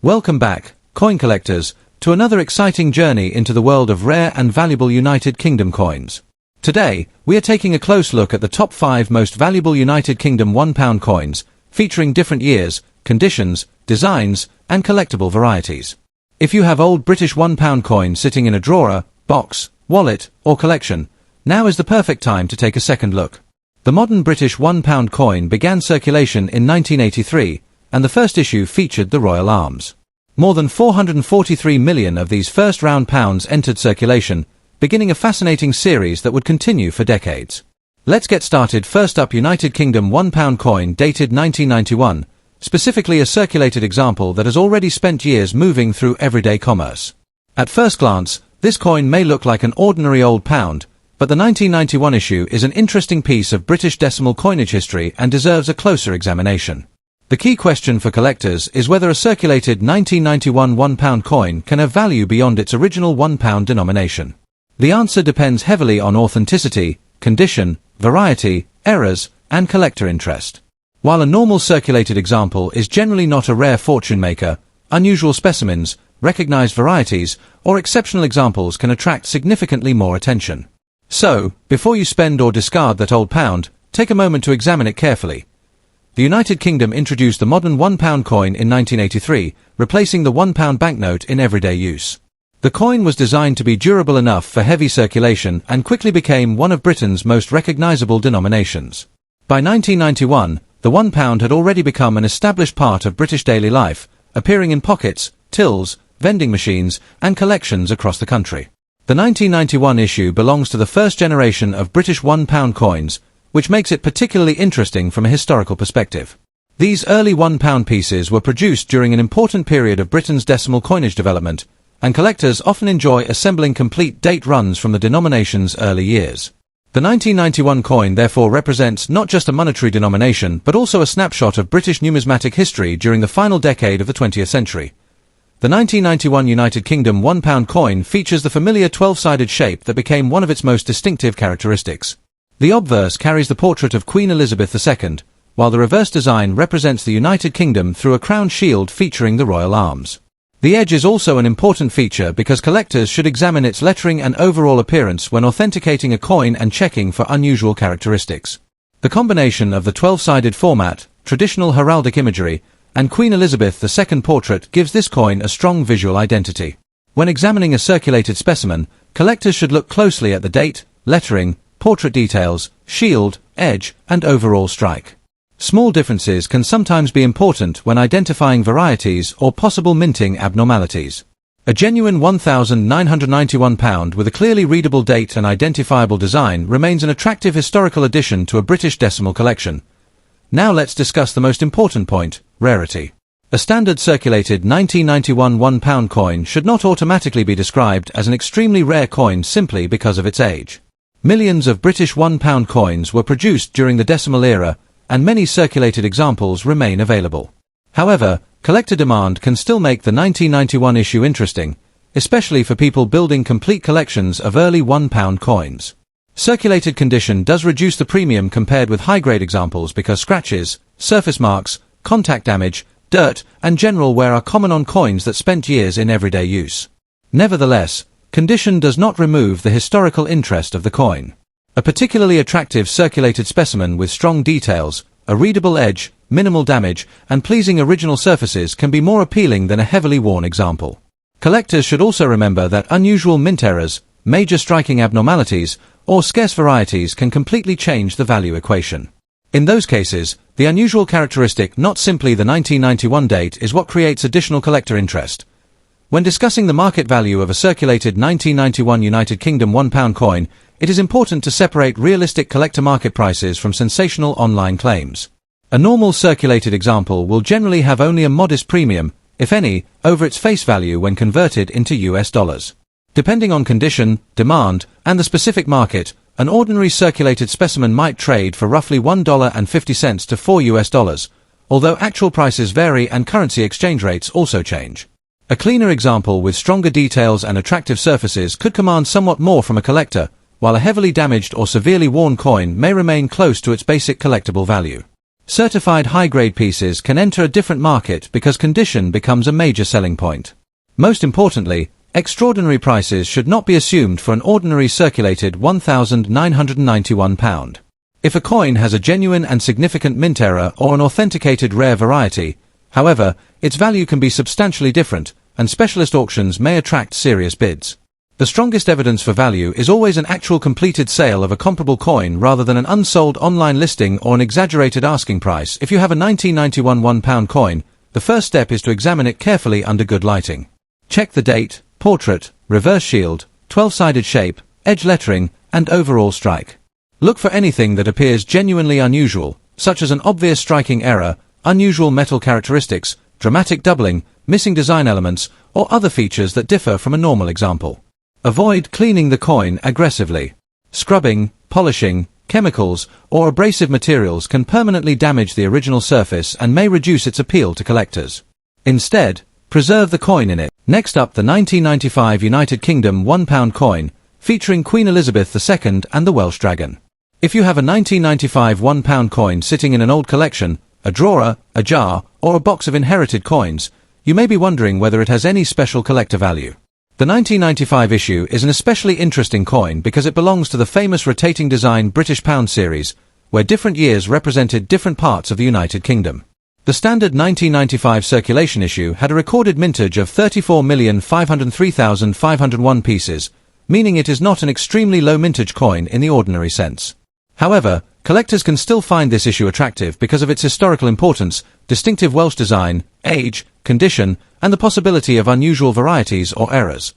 Welcome back, coin collectors, to another exciting journey into the world of rare and valuable United Kingdom coins. Today, we are taking a close look at the top 5 most valuable United Kingdom £1 coins, featuring different years, conditions, designs, and collectible varieties. If you have old British £1 coins sitting in a drawer, box, wallet, or collection, now is the perfect time to take a second look. The modern British £1 coin began circulation in 1983, and the first issue featured the Royal Arms. More than 443 million of these first-round pounds entered circulation, beginning a fascinating series that would continue for decades. Let's get started. First up, United Kingdom £1 coin dated 1991, specifically a circulated example that has already spent years moving through everyday commerce. At first glance, this coin may look like an ordinary old pound, but the 1991 issue is an interesting piece of British decimal coinage history and deserves a closer examination. The key question for collectors is whether a circulated 1991 £1 coin can have value beyond its original £1 denomination. The answer depends heavily on authenticity, condition, variety, errors, and collector interest. While a normal circulated example is generally not a rare fortune maker, unusual specimens, recognized varieties, or exceptional examples can attract significantly more attention. So, before you spend or discard that old pound, take a moment to examine it carefully. The United Kingdom introduced the modern £1 coin in 1983, replacing the £1 banknote in everyday use. The coin was designed to be durable enough for heavy circulation and quickly became one of Britain's most recognizable denominations. By 1991, the £1 had already become an established part of British daily life, appearing in pockets, tills, vending machines, and collections across the country. The 1991 issue belongs to the first generation of British £1 coins, which makes it particularly interesting from a historical perspective. These early £1 pieces were produced during an important period of Britain's decimal coinage development, and collectors often enjoy assembling complete date runs from the denomination's early years. The 1991 coin therefore represents not just a monetary denomination but also a snapshot of British numismatic history during the final decade of the 20th century. The 1991 United Kingdom £1 coin features the familiar 12-sided shape that became one of its most distinctive characteristics. The obverse carries the portrait of Queen Elizabeth II, while the reverse design represents the United Kingdom through a crown shield featuring the Royal Arms. The edge is also an important feature because collectors should examine its lettering and overall appearance when authenticating a coin and checking for unusual characteristics. The combination of the 12-sided format, traditional heraldic imagery, and Queen Elizabeth II portrait gives this coin a strong visual identity. When examining a circulated specimen, collectors should look closely at the date, lettering, portrait details, shield, edge, and overall strike. Small differences can sometimes be important when identifying varieties or possible minting abnormalities. A genuine £1,991 with a clearly readable date and identifiable design remains an attractive historical addition to a British decimal collection. Now let's discuss the most important point, rarity. A standard circulated 1991 £1 coin should not automatically be described as an extremely rare coin simply because of its age. Millions of British £1 coins were produced during the decimal era, and many circulated examples remain available. However, collector demand can still make the 1991 issue interesting, especially for people building complete collections of early £1 coins. Circulated condition does reduce the premium compared with high-grade examples because scratches, surface marks, contact damage, dirt, and general wear are common on coins that spent years in everyday use. Nevertheless, condition does not remove the historical interest of the coin. A particularly attractive circulated specimen with strong details, a readable edge, minimal damage, and pleasing original surfaces can be more appealing than a heavily worn example. Collectors should also remember that unusual mint errors, major striking abnormalities, or scarce varieties can completely change the value equation. In those cases, the unusual characteristic, not simply the 1991 date, is what creates additional collector interest. When discussing the market value of a circulated 1991 United Kingdom £1 coin, it is important to separate realistic collector market prices from sensational online claims. A normal circulated example will generally have only a modest premium, if any, over its face value when converted into US dollars. Depending on condition, demand, and the specific market, an ordinary circulated specimen might trade for roughly $1.50 to $4, although actual prices vary and currency exchange rates also change. A cleaner example with stronger details and attractive surfaces could command somewhat more from a collector, while a heavily damaged or severely worn coin may remain close to its basic collectible value. Certified high-grade pieces can enter a different market because condition becomes a major selling point. Most importantly, extraordinary prices should not be assumed for an ordinary circulated £1,991. If a coin has a genuine and significant mint error or an authenticated rare variety, however, its value can be substantially different, and specialist auctions may attract serious bids. The strongest evidence for value is always an actual completed sale of a comparable coin rather than an unsold online listing or an exaggerated asking price. If you have a 1991 £1 coin, the first step is to examine it carefully under good lighting. Check the date, portrait, reverse shield, 12-sided shape, edge lettering, and overall strike. Look for anything that appears genuinely unusual, such as an obvious striking error, unusual metal characteristics, dramatic doubling, missing design elements, or other features that differ from a normal example. Avoid cleaning the coin aggressively. Scrubbing, polishing, chemicals, or abrasive materials can permanently damage the original surface and may reduce its appeal to collectors. Instead, preserve the coin in it. Next up, the 1995 United Kingdom £1 coin, featuring Queen Elizabeth II and the Welsh Dragon. If you have a 1995 £1 coin sitting in an old collection, a drawer, a jar, or a box of inherited coins, you may be wondering whether it has any special collector value. The 1995 issue is an especially interesting coin because it belongs to the famous rotating design British pound series, where different years represented different parts of the United Kingdom. The standard 1995 circulation issue had a recorded mintage of 34,503,501 pieces, meaning it is not an extremely low mintage coin in the ordinary sense. However, collectors can still find this issue attractive because of its historical importance, distinctive Welsh design, age, condition, and the possibility of unusual varieties or errors.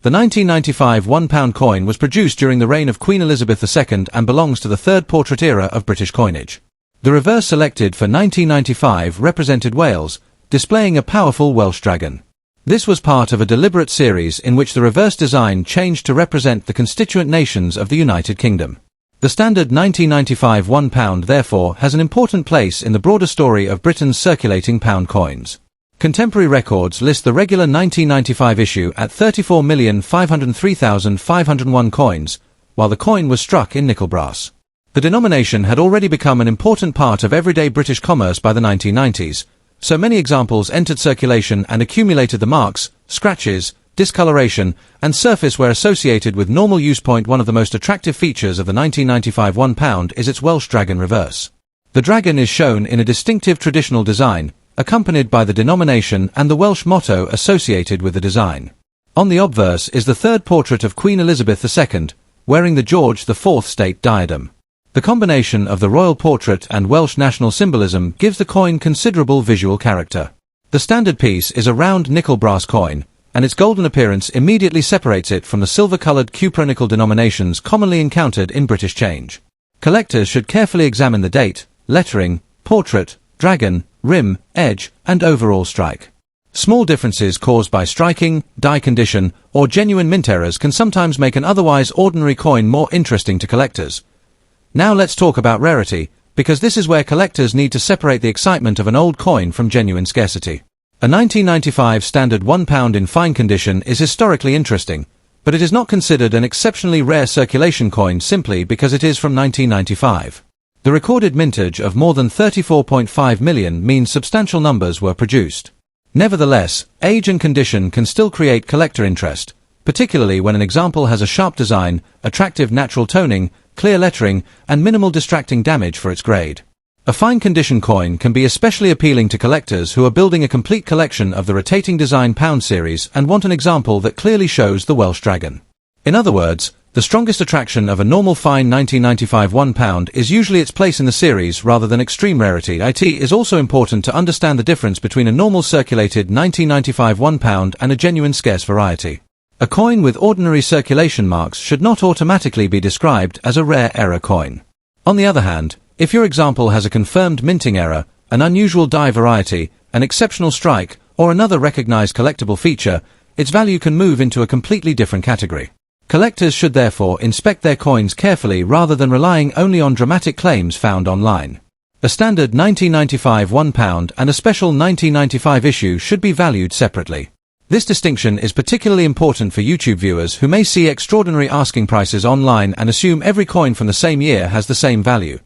The 1995 £1 coin was produced during the reign of Queen Elizabeth II and belongs to the third portrait era of British coinage. The reverse selected for 1995 represented Wales, displaying a powerful Welsh dragon. This was part of a deliberate series in which the reverse design changed to represent the constituent nations of the United Kingdom. The standard 1995 £1 therefore has an important place in the broader story of Britain's circulating pound coins. Contemporary records list the regular 1995 issue at 34,503,501 coins, while the coin was struck in nickel brass. The denomination had already become an important part of everyday British commerce by the 1990s, so many examples entered circulation and accumulated the marks, scratches, discoloration, and surface wear associated with normal use. One of the most attractive features of the 1995 £1 is its Welsh dragon reverse. The dragon is shown in a distinctive traditional design, accompanied by the denomination and the Welsh motto associated with the design. On the obverse is the third portrait of Queen Elizabeth II, wearing the George IV state diadem. The combination of the royal portrait and Welsh national symbolism gives the coin considerable visual character. The standard piece is a round nickel brass coin, and its golden appearance immediately separates it from the silver-coloured cupronickel denominations commonly encountered in British change. Collectors should carefully examine the date, lettering, portrait, dragon, rim, edge, and overall strike. Small differences caused by striking, die condition, or genuine mint errors can sometimes make an otherwise ordinary coin more interesting to collectors. Now let's talk about rarity, because this is where collectors need to separate the excitement of an old coin from genuine scarcity. A 1995 standard £1 in fine condition is historically interesting, but it is not considered an exceptionally rare circulation coin simply because it is from 1995. The recorded mintage of more than 34.5 million means substantial numbers were produced. Nevertheless, age and condition can still create collector interest, particularly when an example has a sharp design, attractive natural toning, clear lettering, and minimal distracting damage for its grade. A fine condition coin can be especially appealing to collectors who are building a complete collection of the rotating design pound series and want an example that clearly shows the Welsh dragon. In other words, the strongest attraction of a normal fine 1995 £1 is usually its place in the series rather than extreme rarity. It is also important to understand the difference between a normal circulated 1995 £1 and a genuine scarce variety. A coin with ordinary circulation marks should not automatically be described as a rare error coin. On the other hand, if your example has a confirmed minting error, an unusual die variety, an exceptional strike, or another recognized collectible feature, its value can move into a completely different category. Collectors should therefore inspect their coins carefully rather than relying only on dramatic claims found online. A standard 1995 £1 and a special 1995 issue should be valued separately. This distinction is particularly important for YouTube viewers who may see extraordinary asking prices online and assume every coin from the same year has the same value.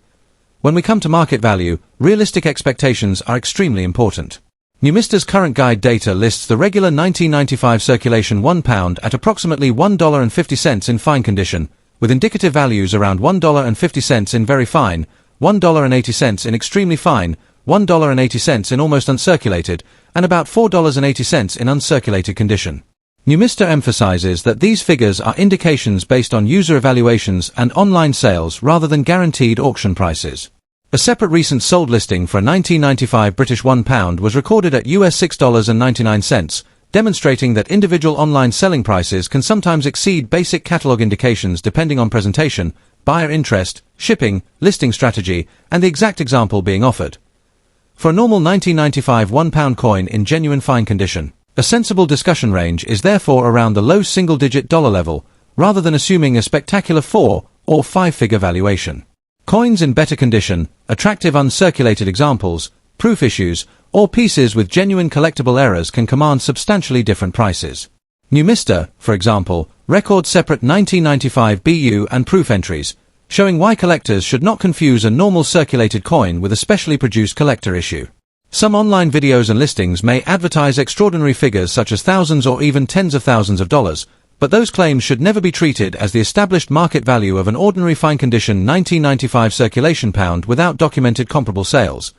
When we come to market value, realistic expectations are extremely important. Numista's current guide data lists the regular 1995 circulation £1 at approximately $1.50 in fine condition, with indicative values around $1.50 in very fine, $1.80 in extremely fine, $1.80 in almost uncirculated, and about $4.80 in uncirculated condition. Numista emphasizes that these figures are indications based on user evaluations and online sales rather than guaranteed auction prices. A separate recent sold listing for a 1995 British £1 was recorded at US $6.99, demonstrating that individual online selling prices can sometimes exceed basic catalog indications depending on presentation, buyer interest, shipping, listing strategy, and the exact example being offered. For a normal 1995 £1 coin in genuine fine condition, a sensible discussion range is therefore around the low single-digit dollar level, rather than assuming a spectacular 4- or 5-figure valuation. Coins in better condition, attractive uncirculated examples, proof issues, or pieces with genuine collectible errors can command substantially different prices. Numista, for example, records separate 1995 BU and proof entries, showing why collectors should not confuse a normal circulated coin with a specially produced collector issue. Some online videos and listings may advertise extraordinary figures such as thousands or even tens of thousands of dollars, but those claims should never be treated as the established market value of an ordinary fine-condition 1995 circulation pound without documented comparable sales.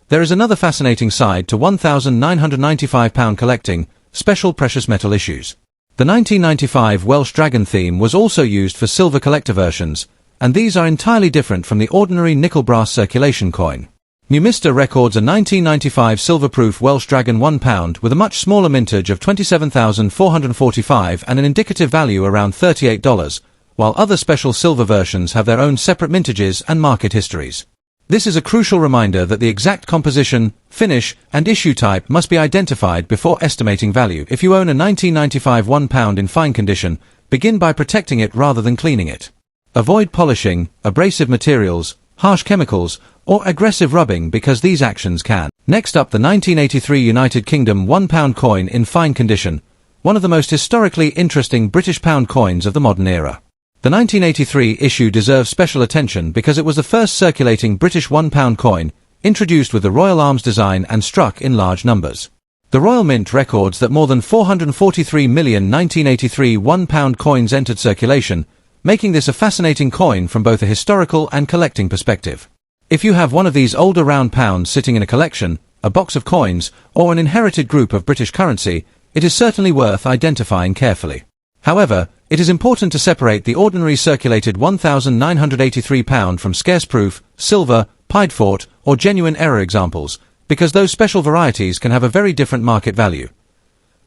There is another fascinating side to £1,995 collecting, special precious metal issues. The 1995 Welsh Dragon theme was also used for silver collector versions, and these are entirely different from the ordinary nickel-brass circulation coin. Numista records a 1995 silver-proof Welsh Dragon £1 with a much smaller mintage of 27,445 and an indicative value around $38, while other special silver versions have their own separate mintages and market histories. This is a crucial reminder that the exact composition, finish, and issue type must be identified before estimating value. If you own a 1995 £1 in fine condition, begin by protecting it rather than cleaning it. Avoid polishing, abrasive materials, harsh chemicals, or aggressive rubbing because these actions can. Next up, the 1983 United Kingdom £1 coin in fine condition, one of the most historically interesting British pound coins of the modern era. The 1983 issue deserves special attention because it was the first circulating British £1 coin, introduced with the Royal Arms design and struck in large numbers. The Royal Mint records that more than 443 million 1983 £1 coins entered circulation, making this a fascinating coin from both a historical and collecting perspective. If you have one of these older round pounds sitting in a collection, a box of coins, or an inherited group of British currency, it is certainly worth identifying carefully. However, it is important to separate the ordinary circulated £1,983 from scarce proof, silver, pied fort, or genuine error examples, because those special varieties can have a very different market value.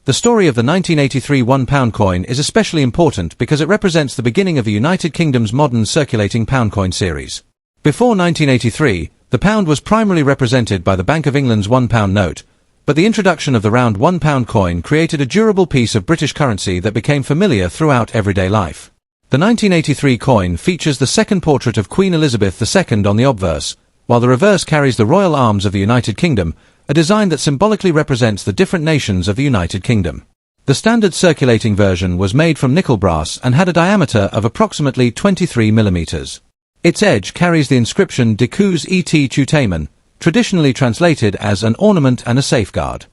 The story of the 1983 £1 coin is especially important because it represents the beginning of the United Kingdom's modern circulating pound coin series. Before 1983, the pound was primarily represented by the Bank of England's £1 note, but the introduction of the round £1 coin created a durable piece of British currency that became familiar throughout everyday life. The 1983 coin features the second portrait of Queen Elizabeth II on the obverse, while the reverse carries the Royal Arms of the United Kingdom, a design that symbolically represents the different nations of the United Kingdom. The standard circulating version was made from nickel brass and had a diameter of approximately 23 mm. Its edge carries the inscription Decus et Tutamen, traditionally translated as an ornament and a safeguard.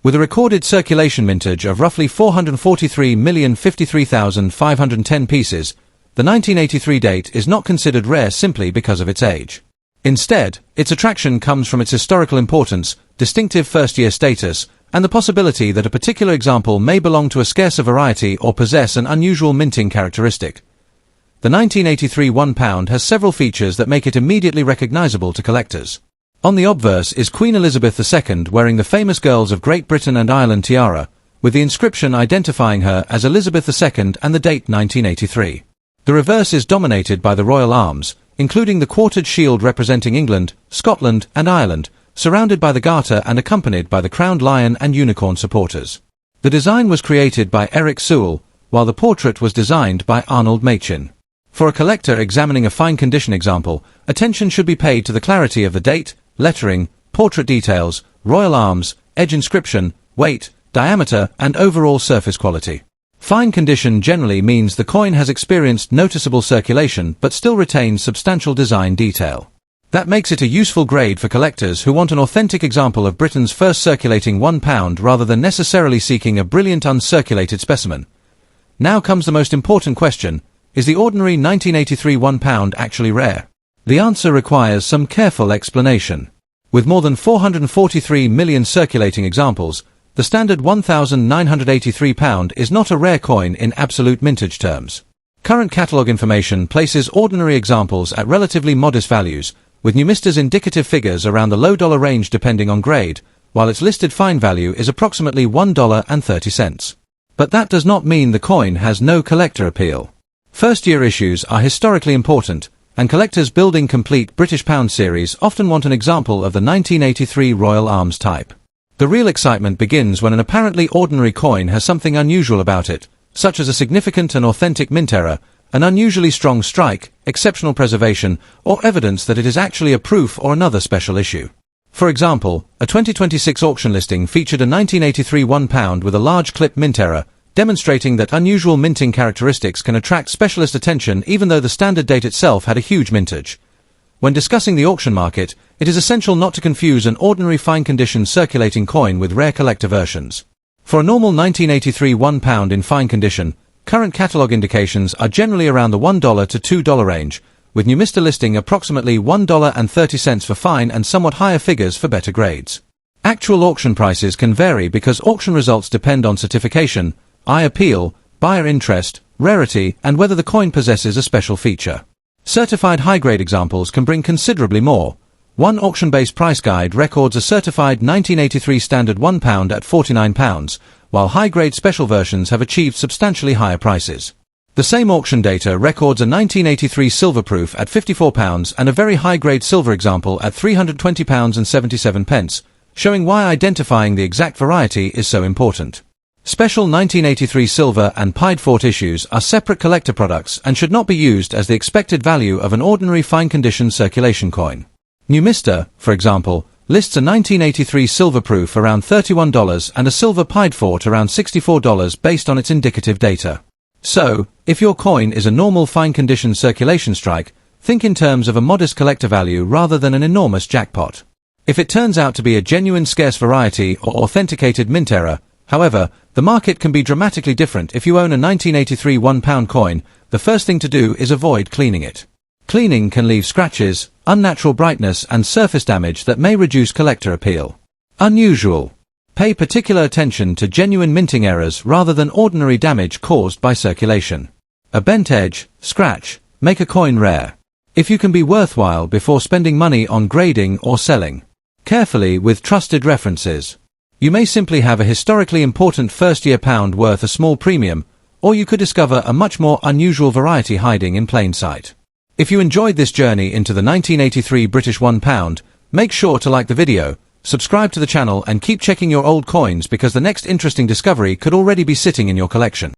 With a recorded circulation mintage of roughly 443,053,510 pieces, the 1983 date is not considered rare simply because of its age. Instead, its attraction comes from its historical importance, distinctive first-year status, and the possibility that a particular example may belong to a scarcer variety or possess an unusual minting characteristic. The 1983 £1 has several features that make it immediately recognizable to collectors. On the obverse is Queen Elizabeth II wearing the famous Girls of Great Britain and Ireland tiara, with the inscription identifying her as Elizabeth II and the date 1983. The reverse is dominated by the Royal Arms, including the quartered shield representing England, Scotland, and Ireland, surrounded by the garter and accompanied by the crowned lion and unicorn supporters. The design was created by Eric Sewell, while the portrait was designed by Arnold Machin. For a collector examining a fine condition example, attention should be paid to the clarity of the date, lettering, portrait details, royal arms, edge inscription, weight, diameter, and overall surface quality. Fine condition generally means the coin has experienced noticeable circulation but still retains substantial design detail. That makes it a useful grade for collectors who want an authentic example of Britain's first circulating £1 rather than necessarily seeking a brilliant uncirculated specimen. Now comes the most important question: is the ordinary 1983 £1 actually rare? The answer requires some careful explanation. With more than 443 million circulating examples, the standard £1,983 is not a rare coin in absolute mintage terms. Current catalogue information places ordinary examples at relatively modest values, with Numista's indicative figures around the low dollar range depending on grade, while its listed fine value is approximately $1.30. But that does not mean the coin has no collector appeal. First-year issues are historically important, and collectors building complete British pound series often want an example of the 1983 Royal Arms type. The real excitement begins when an apparently ordinary coin has something unusual about it, such as a significant and authentic mint error, an unusually strong strike, exceptional preservation, or evidence that it is actually a proof or another special issue. For example, a 2026 auction listing featured a 1983 £1 with a large clip mint error, demonstrating that unusual minting characteristics can attract specialist attention even though the standard date itself had a huge mintage. When discussing the auction market, it is essential not to confuse an ordinary fine-condition circulating coin with rare collector versions. For a normal 1983 £1 in fine condition, current catalogue indications are generally around the $1 to $2 range, with Numista listing approximately $1.30 for fine and somewhat higher figures for better grades. Actual auction prices can vary because auction results depend on certification, eye appeal, buyer interest, rarity, and whether the coin possesses a special feature. Certified high-grade examples can bring considerably more. One auction-based price guide records a certified 1983 standard £1 at £49, while high-grade special versions have achieved substantially higher prices. The same auction data records a 1983 silver proof at £54 and a very high-grade silver example at £320.77, showing why identifying the exact variety is so important. Special 1983 silver and pied fort issues are separate collector products and should not be used as the expected value of an ordinary fine-condition circulation coin. Numista, for example, lists a 1983 silver proof around $31 and a silver pied fort around $64 based on its indicative data. So, if your coin is a normal fine-condition circulation strike, think in terms of a modest collector value rather than an enormous jackpot. If it turns out to be a genuine scarce variety or authenticated mint error, however, the market can be dramatically different. If you own a 1983 £1 coin, the first thing to do is avoid cleaning it. Cleaning can leave scratches, unnatural brightness and surface damage that may reduce collector appeal. Unusual. Pay particular attention to genuine minting errors rather than ordinary damage caused by circulation. A bent edge, scratch, make a coin rare. If you can be worthwhile before spending money on grading or selling. Carefully with trusted references. You may simply have a historically important first-year pound worth a small premium, or you could discover a much more unusual variety hiding in plain sight. If you enjoyed this journey into the 1983 British £1, make sure to like the video, subscribe to the channel and keep checking your old coins because the next interesting discovery could already be sitting in your collection.